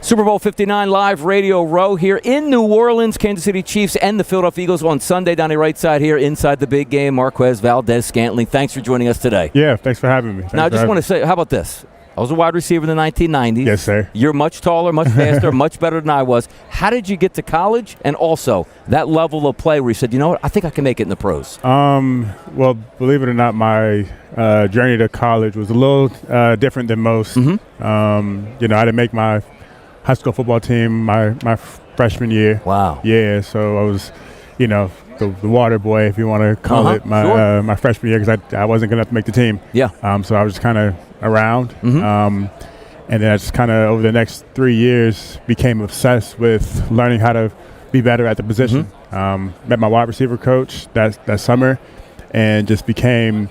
Super Bowl 59 live Radio Row here in New Orleans. Kansas City Chiefs and the Philadelphia Eagles on Sunday. Donnie Rightside here inside the big game. Marquez Valdes-Scantling, thanks for joining us today. Yeah, thanks for having me. Now, I just want to say, how about this? I was a wide receiver in the 1990s. Yes, sir. You're much taller, much faster, much better than I was. How did you get to college? And also, that level of play where you said, you know what, I think I can make it in the pros. Well, believe it or not, my journey to college was a little different than most. Mm-hmm. I didn't make my high school football team my freshman year. Wow. Yeah, so I was, the water boy, if you want to call it, my freshman year, because I wasn't good enough to make the team. Yeah. So I was just kind of around. Mm-hmm. And then I just kind of, over the next 3 years, became obsessed with learning how to be better at the position. Mm-hmm. Met my wide receiver coach that summer and just became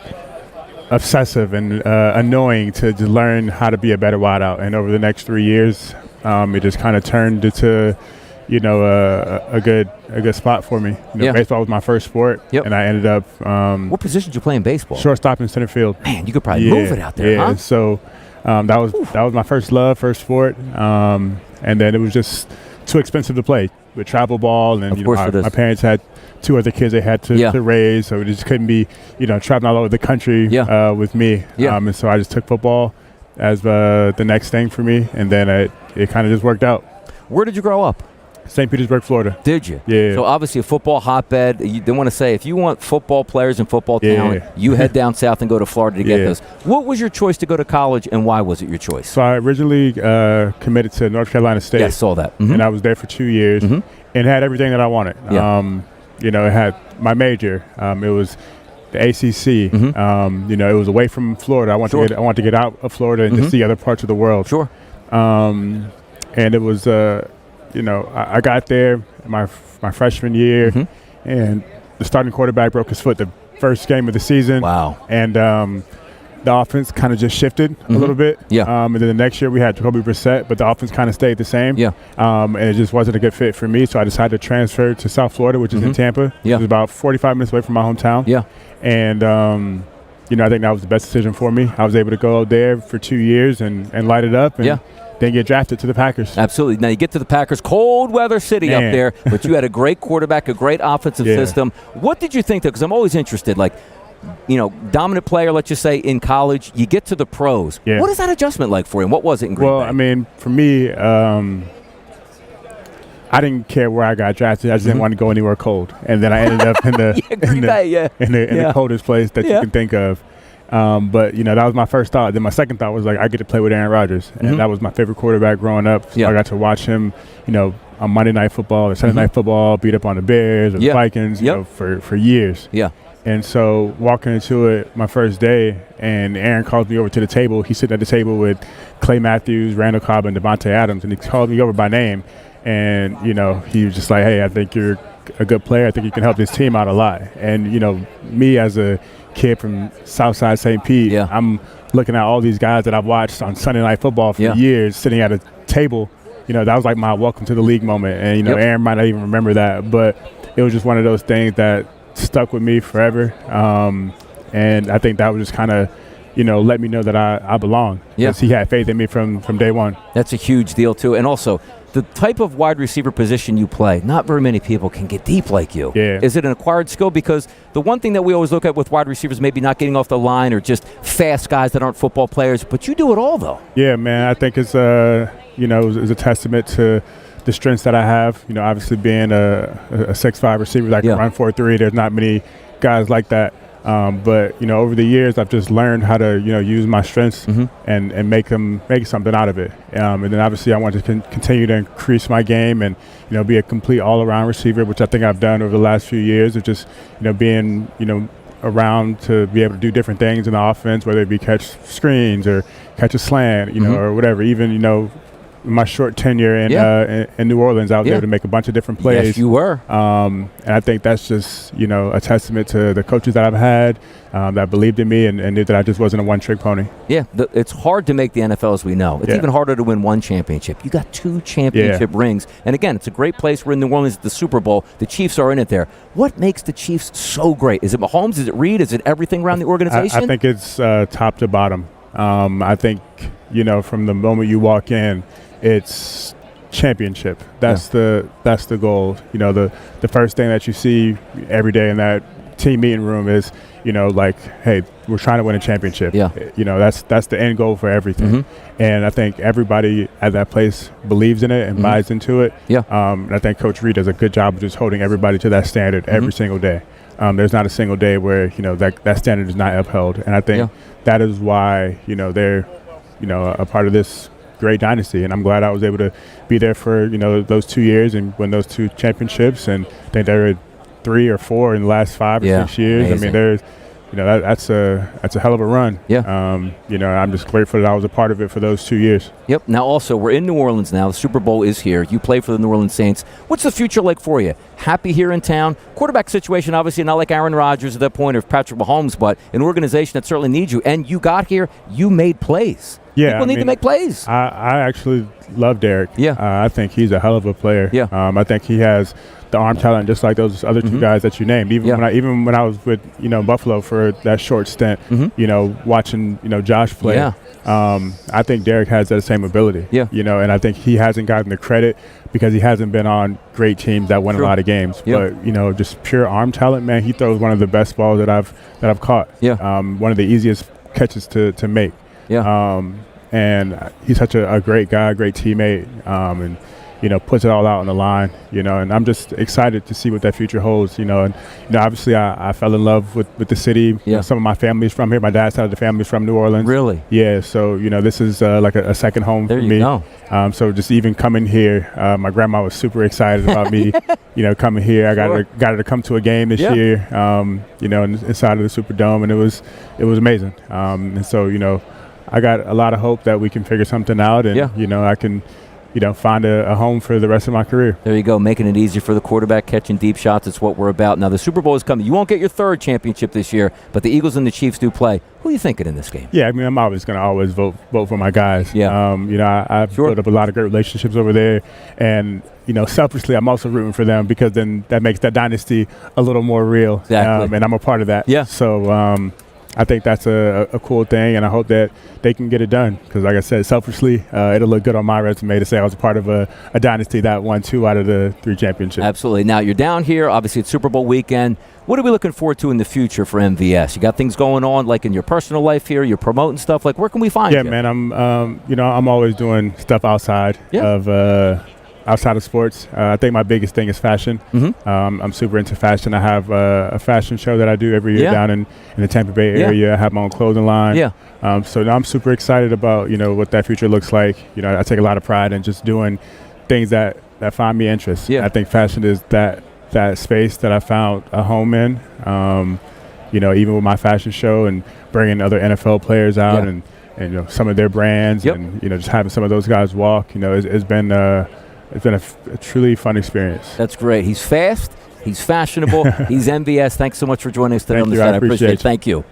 obsessive and annoying to learn how to be a better wideout. And over the next 3 years, it just kind of turned into, a good spot for me. Baseball was my first sport, and I ended up. What position did you play in baseball? Shortstop and center field. Man, you could probably move it out there, huh? So that was my first love, first sport, and then it was just too expensive to play with travel ball, and my parents had 2 other kids they had to raise, so it just couldn't be traveling all over the country with me. And so I just took football as the next thing for me, and then it kind of just worked out. Where did you grow up? St. Petersburg, Florida. Did you? Yeah. So obviously a football hotbed. You don't want to say, if you want football players and football talent, you head down south and go to Florida to get those. What was your choice to go to college, and why was it your choice? So I originally committed to North Carolina State. Yeah, I saw that. Mm-hmm. And I was there for 2 years and had everything that I wanted. Yeah. It had my major. It was the ACC. Mm-hmm. It was away from Florida. I wanted to get out of Florida and to see other parts of the world. Sure. And it was, I got there my freshman year, and the starting quarterback broke his foot the first game of the season. Wow. And the offense kind of just shifted a little bit. Yeah. And then the next year we had Jacoby Brissett, but the offense kind of stayed the same. Yeah. And it just wasn't a good fit for me, so I decided to transfer to South Florida, which is in Tampa. Yeah. It was about 45 minutes away from my hometown. Yeah. And, I think that was the best decision for me. I was able to go there for 2 years and light it up. And then get drafted to the Packers. Absolutely. Now you get to the Packers, cold weather city up there, but you had a great quarterback, a great offensive system. What did you think, though? Because I'm always interested, dominant player, let's just say, in college, you get to the pros. Yeah. What is that adjustment like for you, and what was it in Green Bay? Well, I mean, for me, I didn't care where I got drafted. I just didn't want to go anywhere cold. And then I ended up in the coldest place that you can think of. But that was my first thought. Then my second thought was I get to play with Aaron Rodgers, and that was my favorite quarterback growing up. So I got to watch him, on Monday Night Football or Sunday Night Football, beat up on the Bears or the Vikings, for years. Yeah. And so walking into it my first day, and Aaron calls me over to the table. He's sitting at the table with Clay Matthews, Randall Cobb, and Devontae Adams, and he called me over by name. And he was just like, "Hey, I think you're a good player. I think you can help this team out a lot." And me as a kid from Southside St. Pete, I'm looking at all these guys that I've watched on Sunday Night Football for years, sitting at a table. That was like my welcome to the league moment. And Aaron might not even remember that, but it was just one of those things that stuck with me forever. And I think that was just kind of let me know that I belong. Because he had faith in me from day one. That's a huge deal too. And also, the type of wide receiver position you play, not very many people can get deep like you. Yeah. Is it an acquired skill? Because the one thing that we always look at with wide receivers, maybe not getting off the line or just fast guys that aren't football players, but you do it all, though. Yeah, man. I think it's it's a testament to the strengths that I have. Obviously being a 6'5" receiver that can run 4.3, there's not many guys like that. But over the years, I've just learned how to use my strengths and make something out of it. And then obviously I want to continue to increase my game and be a complete all-around receiver, which I think I've done over the last few years of just being around to be able to do different things in the offense, whether it be catch screens or catch a slant, or whatever. Even my short tenure in New Orleans, I was able to make a bunch of different plays. Yes, you were. And I think that's just, a testament to the coaches that I've had that believed in me and knew that I just wasn't a one-trick pony. Yeah, it's hard to make the NFL, as we know. It's even harder to win one championship. You got 2 championship rings. And again, it's a great place. We're in New Orleans at the Super Bowl. The Chiefs are in it there. What makes the Chiefs so great? Is it Mahomes? Is it Reed? Is it everything around the organization? I think it's top to bottom. I think, from the moment you walk in, it's championship. That's the goal. You know, the first thing that you see every day in that team meeting room is, you know, like, hey, we're trying to win a championship. Yeah. You know, that's the end goal for everything. And I think everybody at that place believes in it and buys into it. Yeah. And I think Coach Reed does a good job of just holding everybody to that standard every single day. There's not a single day where, you know, that standard is not upheld. And I think that is why, you know, they're, you know, a part of this great dynasty. And I'm glad I was able to be there for, you know, those 2 years and win those 2 championships. And I think they're 3 or 4 in the last 5 or 6 years. Amazing. I mean, there's, you know, that's a hell of a run. Yeah. You know, I'm just grateful that I was a part of it for those 2 years. Yep. Now, also, we're in New Orleans now. The Super Bowl is here. You play for the New Orleans Saints. What's the future like for you? Happy here in town? Quarterback situation, obviously, not like Aaron Rodgers at that point or Patrick Mahomes, but an organization that certainly needs you. And you got here. You made plays. Yeah, People need to make plays. I actually love Derek. Yeah. I think he's a hell of a player. Yeah. I think he has the arm talent just like those other 2 guys that you named. Even when I was with, you know, Buffalo for that short stint, you know, watching, you know, Josh play. Yeah. I think Derek has that same ability. Yeah. You know, and I think he hasn't gotten the credit because he hasn't been on great teams that win a lot of games. Yeah. But, you know, just pure arm talent, man, he throws one of the best balls that I've caught. Yeah. One of the easiest catches to make. Yeah. And he's such a great guy, great teammate, and, you know, puts it all out on the line, you know, and I'm just excited to see what that future holds, you know. And, you know, obviously I fell in love with the city. You know, some of my family's from here. My dad's side of the family's from New Orleans. Really? Yeah, so, you know, this is like a second home for me. There you go. So just even coming here, my grandma was super excited about me, you know, coming here. I got her to come to a game this year, you know, inside of the Superdome, and it was amazing. And so, you know, I got a lot of hope that we can figure something out, and you know, I can, you know, find a home for the rest of my career. There you go, making it easier for the quarterback, catching deep shots. It's what we're about. Now, the Super Bowl is coming. You won't get your 3rd championship this year, but the Eagles and the Chiefs do play. Who are you thinking in this game? Yeah, I mean, I'm always going to vote for my guys. Yeah. You know, I've built up a lot of great relationships over there, and, you know, selfishly, I'm also rooting for them because then that makes that dynasty a little more real. Exactly. And I'm a part of that. Yeah. So, I think that's a cool thing, and I hope that they can get it done because, like I said, selfishly, it'll look good on my resume to say I was a part of a dynasty that won 2 out of the 3 championships. Absolutely. Now, you're down here. Obviously, it's Super Bowl weekend. What are we looking forward to in the future for MVS? You got things going on, like in your personal life here? You're promoting stuff. Like, where can we find you? Yeah, man, I'm always doing stuff outside of sports. I think my biggest thing is fashion. I'm super into fashion. I have a fashion show that I do every year down in the Tampa Bay area. I have my own clothing line. So now I'm super excited about, you know, what that future looks like. You know, I take a lot of pride in just doing things that find me interest. I think fashion is that space that I found a home in. You know, even with my fashion show and bringing other NFL players out and you know, some of their brands and, you know, just having some of those guys walk, you know, it's been a truly fun experience. That's great. He's fast. He's fashionable. He's MVS. Thanks so much for joining us today on the side. I appreciate it. Thank you.